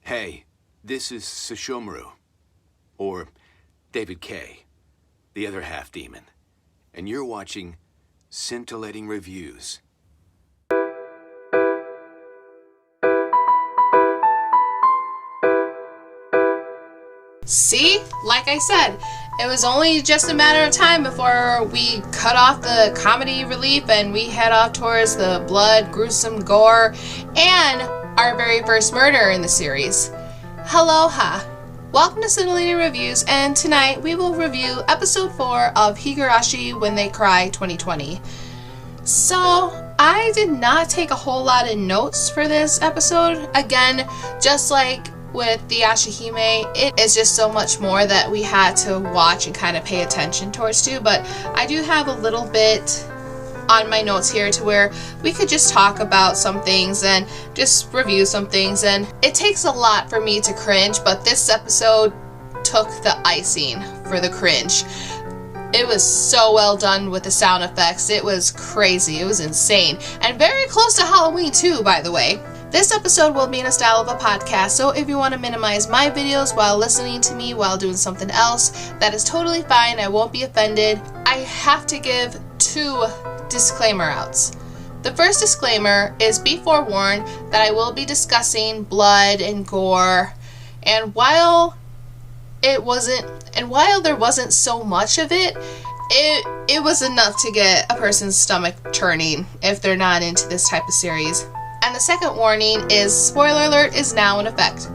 Hey, this is Sesshomaru, or David Kaye, the other half-demon, and you're watching Scintillating Reviews. See? Like I said, it was only just a matter of time before we cut off the comedy relief and we head off towards the blood, gruesome gore, and our very first murder in the series. Aloha! Welcome to Cyntillating Reviews, and tonight we will review episode 4 of Higurashi When They Cry 2020. So, I did not take a whole lot of notes for this episode. Again, just like with the Yashahime, it is just so much more that we had to watch and kind of pay attention towards too, but I do have a little bit on my notes here to where we could just talk about some things and just review some things, and it takes a lot for me to cringe, but this episode took the icing for the cringe. It was so well done with the sound effects. It was crazy. It was insane. And very close to Halloween too, by the way. This episode will be in a style of a podcast, so if you want to minimize my videos while listening to me while doing something else, that is totally fine. I won't be offended. I have to give 2 disclaimer outs. The first disclaimer is be forewarned that I will be discussing blood and gore, and while there wasn't so much of it, it was enough to get a person's stomach turning if they're not into this type of series. And the second warning is spoiler alert is now in effect.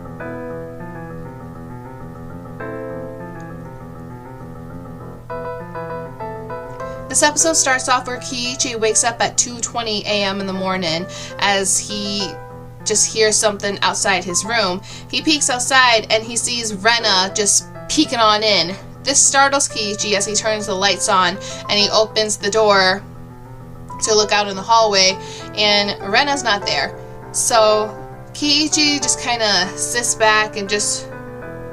This episode starts off where Kiichi wakes up at 2:20 a.m. in the morning as he just hears something outside his room. He peeks outside and he sees Rena just peeking on in. This startles Kiichi as he turns the lights on and he opens the door to look out in the hallway, and Rena's not there. So Kiichi just kind of sits back and just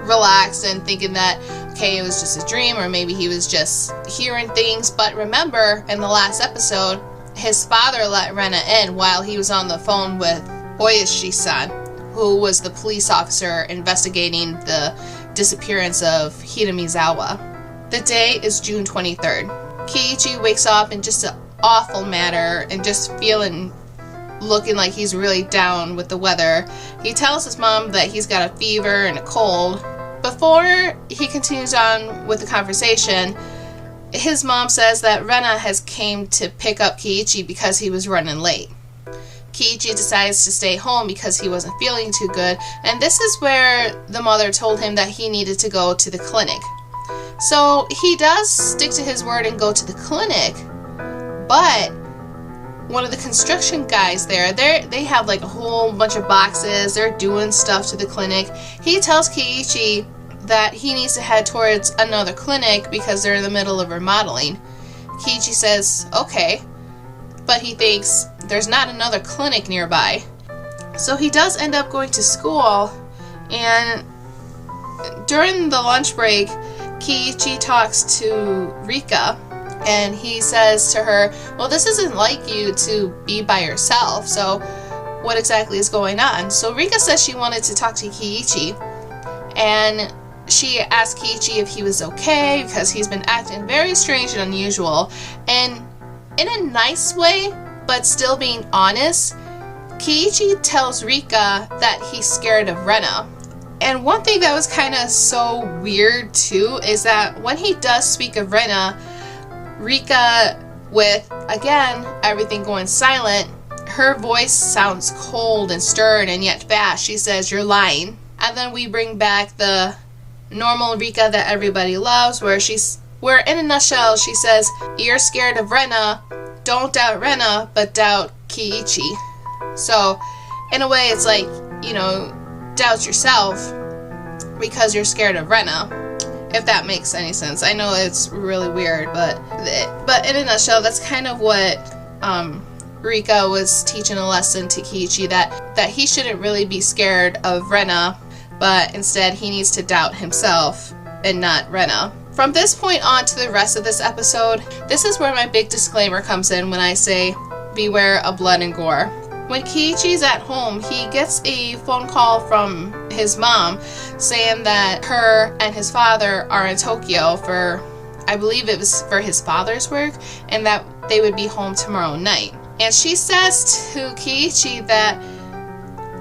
relaxed and thinking that, okay, it was just a dream, or maybe he was just hearing things. But remember, in the last episode, his father let Rena in while he was on the phone with Oyashi-san, who was the police officer investigating the disappearance of Hiramizawa. The day is June 23rd. Kiichi wakes up in just an awful manner and just looking like he's really down with the weather. He tells his mom that he's got a fever and a cold. Before he continues on with the conversation, his mom says that Rena has came to pick up Kiichi because he was running late. Kiichi decides to stay home because he wasn't feeling too good, and this is where the mother told him that he needed to go to the clinic. So he does stick to his word and go to the clinic, but one of the construction guys there, they have like a whole bunch of boxes. They're doing stuff to the clinic. He tells Kiichi that he needs to head towards another clinic because they're in the middle of remodeling. Kiichi says, okay, but he thinks there's not another clinic nearby. So he does end up going to school, and during the lunch break, Kiichi talks to Rika, and he says to her, well, this isn't like you to be by yourself, so what exactly is going on? So Rika says she wanted to talk to Kiichi, and she asked Kiichi if he was okay because he's been acting very strange and unusual. And in a nice way, but still being honest, Kiichi tells Rika that he's scared of Rena. And one thing that was kind of so weird too is that when he does speak of Rena, Rika, with, again, everything going silent, her voice sounds cold and stern and yet fast. She says, you're lying. And then we bring back the normal Rika that everybody loves, where in a nutshell, she says, you're scared of Rena, don't doubt Rena, but doubt Kiichi. So, in a way, it's like, doubt yourself because you're scared of Rena, if that makes any sense. I know it's really weird, but in a nutshell, that's kind of what Rika was teaching a lesson to Kiichi, that he shouldn't really be scared of Rena, but instead he needs to doubt himself and not Rena. From this point on to the rest of this episode, this is where my big disclaimer comes in when I say beware of blood and gore. When Kiichi's at home, he gets a phone call from his mom saying that her and his father are in Tokyo for, I believe it was for his father's work, and that they would be home tomorrow night. And she says to Kiichi that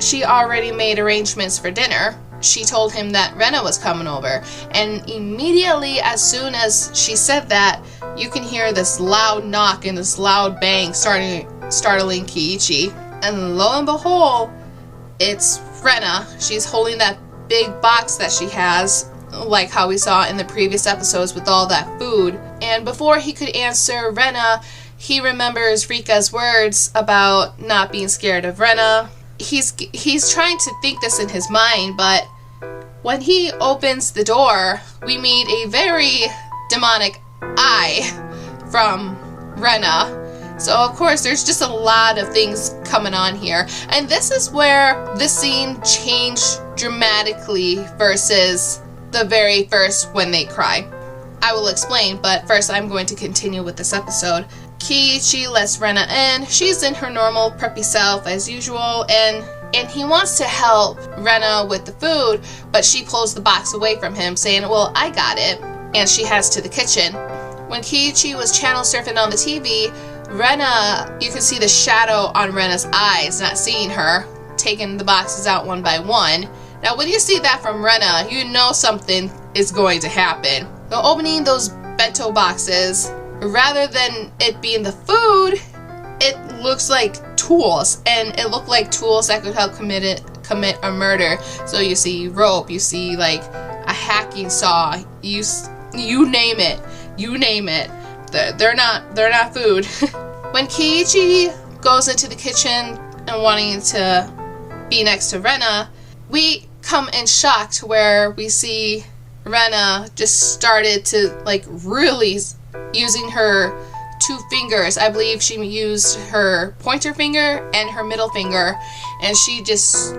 she already made arrangements for dinner. She told him that Rena was coming over. And immediately, as soon as she said that, you can hear this loud knock and this loud bang startling Kiichi. And lo and behold, it's Rena. She's holding that big box that she has, like how we saw in the previous episodes with all that food. And before he could answer Rena, he remembers Rika's words about not being scared of Rena. He's trying to think this in his mind, but when he opens the door, we meet a very demonic eye from Rena. So of course there's just a lot of things coming on here. And this is where the scene changed dramatically versus the very first when they cry. I will explain, but first I'm going to continue with this episode. Kiichi lets Rena in. She's in her normal preppy self as usual, and he wants to help Rena with the food, but she pulls the box away from him, saying, well, I got it, and she heads to the kitchen. When Kiichi was channel surfing on the TV, Rena, you can see the shadow on Rena's eyes, not seeing her, taking the boxes out one by one. Now, when you see that from Rena, you know something is going to happen. Now, opening those bento boxes, rather than it being the food, it looks like tools, and it looked like tools that could help commit a murder. So you see rope, you see like a hacking saw, you name it. They're not food. When Kiichi goes into the kitchen and wanting to be next to Rena, we come in shock to where we see Rena just started to like really using her two fingers. I believe she used her pointer finger and her middle finger, and she just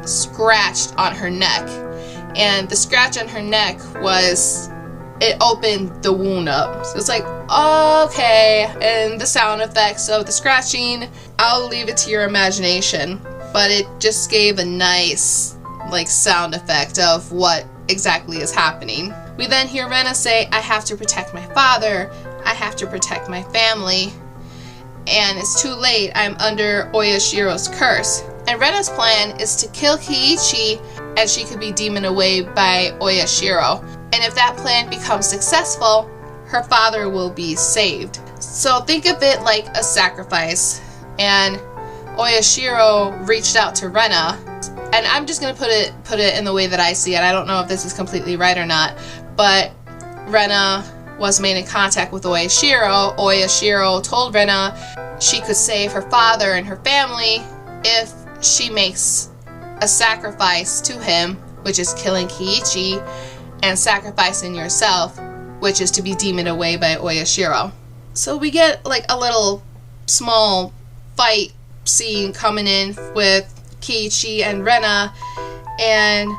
scratched on her neck. And the scratch on her neck it opened the wound up. So it's like, okay. And the sound effects of the scratching, I'll leave it to your imagination. But it just gave a nice like sound effect of what exactly is happening. We then hear Rena say, I have to protect my father. I have to protect my family. And it's too late. I'm under Oyashiro's curse. And Rena's plan is to kill Kiichi, and she could be demoned away by Oyashiro. And if that plan becomes successful, her father will be saved. So think of it like a sacrifice. And Oyashiro reached out to Rena. And I'm just going to put it in the way that I see it. I don't know if this is completely right or not. But Rena was made in contact with Oyashiro. Oyashiro told Rena she could save her father and her family if she makes a sacrifice to him, which is killing Kiichi, and sacrificing yourself, which is to be demoned away by Oyashiro. So we get like a little small fight scene coming in with Kiichi and Rena, and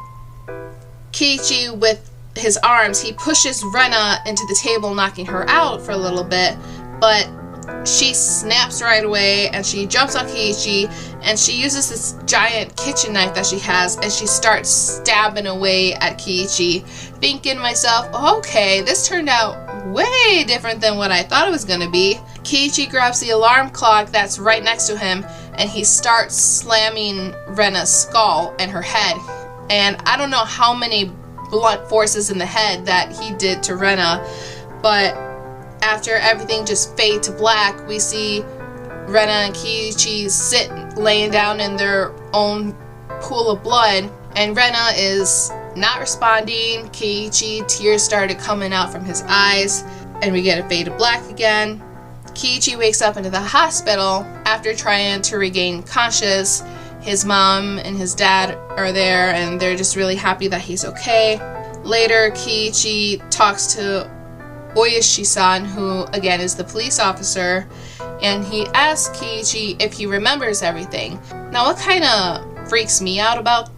Kiichi with his arms, he pushes Rena into the table, knocking her out for a little bit, but she snaps right away and she jumps on Kiichi, and she uses this giant kitchen knife that she has, and she starts stabbing away at Kiichi, thinking to myself, okay, this turned out way different than what I thought it was going to be. Kiichi grabs the alarm clock that's right next to him, and he starts slamming Rena's skull and her head. And I don't know how many blunt forces in the head that he did to Rena, but after everything just fade to black, we see Rena and Kiichi laying down in their own pool of blood, and Rena is not responding. Kiichi, tears started coming out from his eyes, and we get a fade to black again. Kiichi wakes up into the hospital after trying to regain conscious. His mom and his dad are there, and they're just really happy that he's okay. Later, Kiichi talks to Oyashi-san, who again is the police officer, and he asks Kiichi if he remembers everything. Now, what kind of freaks me out about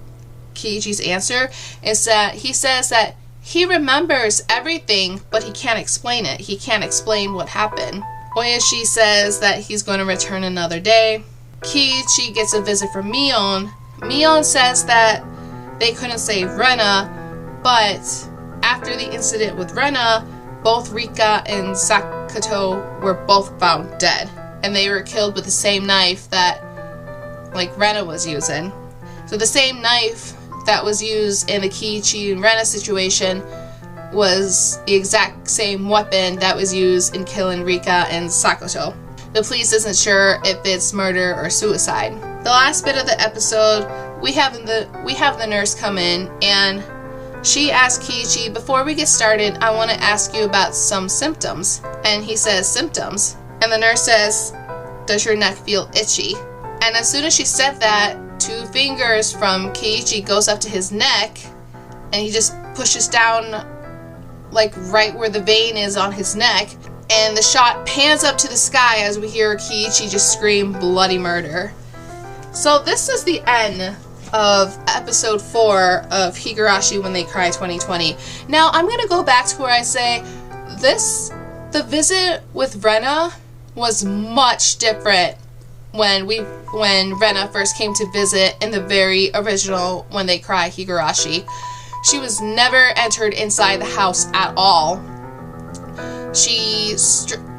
Kiichi's answer is that he says that he remembers everything, but he can't explain it. He can't explain what happened. Oyashi says that he's going to return another day. Kiichi gets a visit from Mion. Mion says that they couldn't save Rena, but after the incident with Rena, both Rika and Sakato were both found dead, and they were killed with the same knife that, like, Rena was using. So the same knife that was used in the Kiichi and Rena situation was the exact same weapon that was used in killing Rika and Sakato. The police isn't sure if it's murder or suicide. The last bit of the episode, we have the nurse come in, and she asks Kiichi, before we get started, I want to ask you about some symptoms. And he says, symptoms? And the nurse says, does your neck feel itchy? And as soon as she said that, 2 fingers from Kiichi goes up to his neck, and he just pushes down, like, right where the vein is on his neck. And the shot pans up to the sky as we hear Kiichi just scream bloody murder. So this is the end of episode 4 of Higurashi When They Cry 2020. Now I'm going to go back to where I say the visit with Rena was much different when Rena first came to visit in the very original When They Cry Higurashi. She was never entered inside the house at all.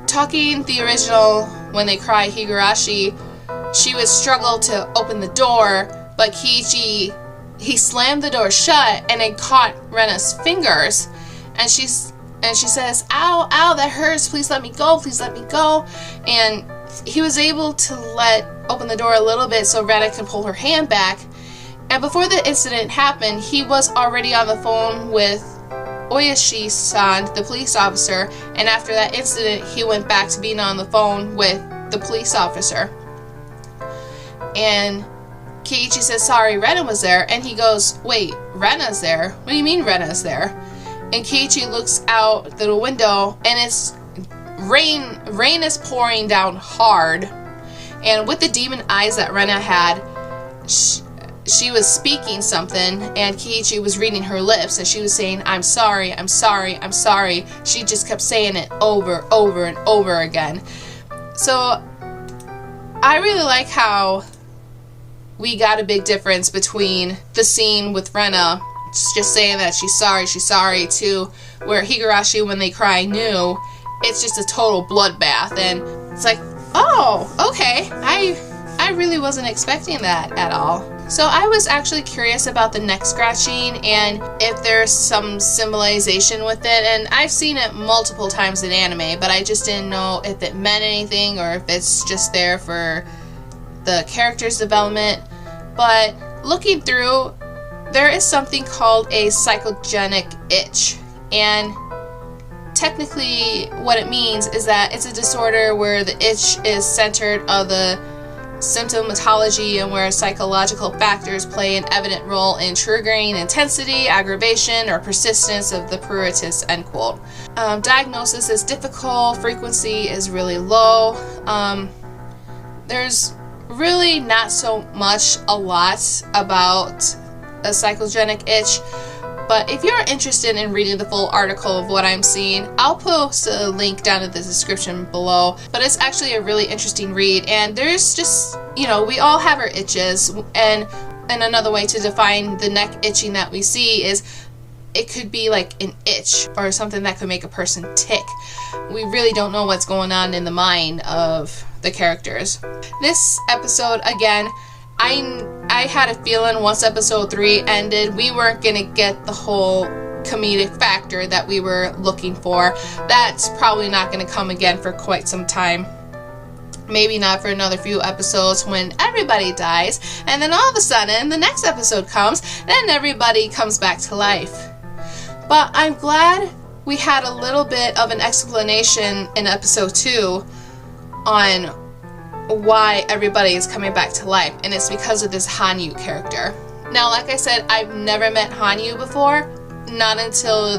Talking the original When They Cry Higurashi, she would struggle to open the door, but Kiichi, he slammed the door shut and it caught Rena's fingers, and she says, ow, ow, that hurts, please let me go, please let me go. And he was able to open the door a little bit so Rena could pull her hand back. And before the incident happened, he was already on the phone with Oyashi-san, the police officer, and after that incident, he went back to being on the phone with the police officer. And Kiichi says, sorry, Rena was there, and he goes, wait, Rena's there? What do you mean Rena's there? And Kiichi looks out the window, and it's rain is pouring down hard, and with the demon eyes that Rena had, she was speaking something, and Kiichi was reading her lips, and she was saying, I'm sorry, I'm sorry, I'm sorry. She just kept saying it over and over again. So I really like how we got a big difference between the scene with Rena just saying that she's sorry, to where Higurashi When They Cry knew it's just a total bloodbath, and it's like, oh, okay, I really wasn't expecting that at all. So I was actually curious about the neck scratching and if there's some symbolization with it, and I've seen it multiple times in anime, but I just didn't know if it meant anything or if it's just there for the character's development. But looking through, there is something called a psychogenic itch, and technically what it means is that it's a disorder where the itch is centered of the symptomatology and where psychological factors play an evident role in triggering intensity, aggravation, or persistence of the pruritus, end quote. Diagnosis is difficult, frequency is really low. There's really not so much a lot about a psychogenic itch, but if you're interested in reading the full article of what I'm seeing, I'll post a link down in the description below. But it's actually a really interesting read, and there's just, we all have our itches, and another way to define the neck itching that we see is it could be like an itch or something that could make a person tick. We really don't know what's going on in the mind of the characters. This episode, again, I had a feeling once episode 3 ended, we weren't going to get the whole comedic factor that we were looking for. That's probably not going to come again for quite some time. Maybe not for another few episodes when everybody dies, and then all of a sudden the next episode comes, then everybody comes back to life. But I'm glad we had a little bit of an explanation in episode 2 on why everybody is coming back to life, and it's because of this Hanyu character. Now, like I said, I've never met Hanyu before, not until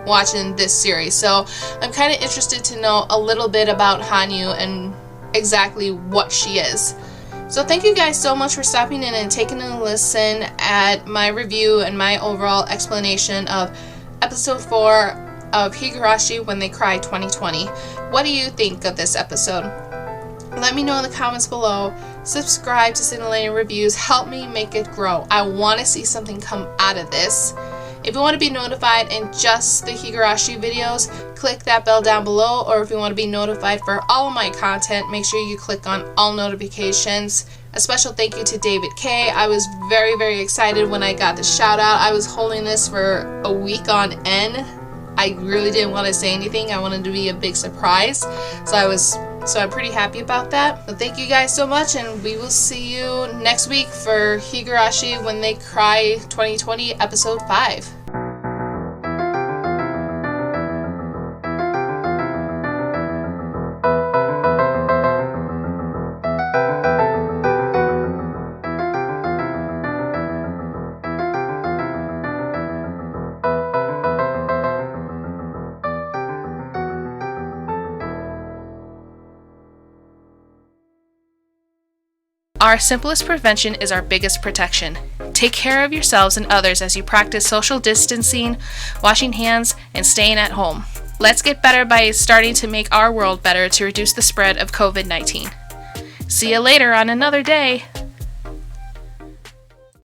watching this series, so I'm kind of interested to know a little bit about Hanyu and exactly what she is. So thank you guys so much for stopping in and taking a listen at my review and my overall explanation of episode 4 of Higurashi When They Cry 2020. What do you think of this episode? Let me know in the comments below. Subscribe to Cyntillating Reviews. Help me make it grow. I want to see something come out of this. If you want to be notified in just the Higurashi videos, click that bell down below. Or if you want to be notified for all of my content, make sure you click on all notifications. A special thank you to David Kaye. I was very, very excited when I got the shout out. I was holding this for a week on end. I really didn't want to say anything. I wanted to be a big surprise. So I'm pretty happy about that. But thank you guys so much, and we will see you next week for Higurashi When They Cry 2020 episode 5. Our simplest prevention is our biggest protection. Take care of yourselves and others as you practice social distancing, washing hands, and staying at home. Let's get better by starting to make our world better to reduce the spread of COVID-19. See you later on another day.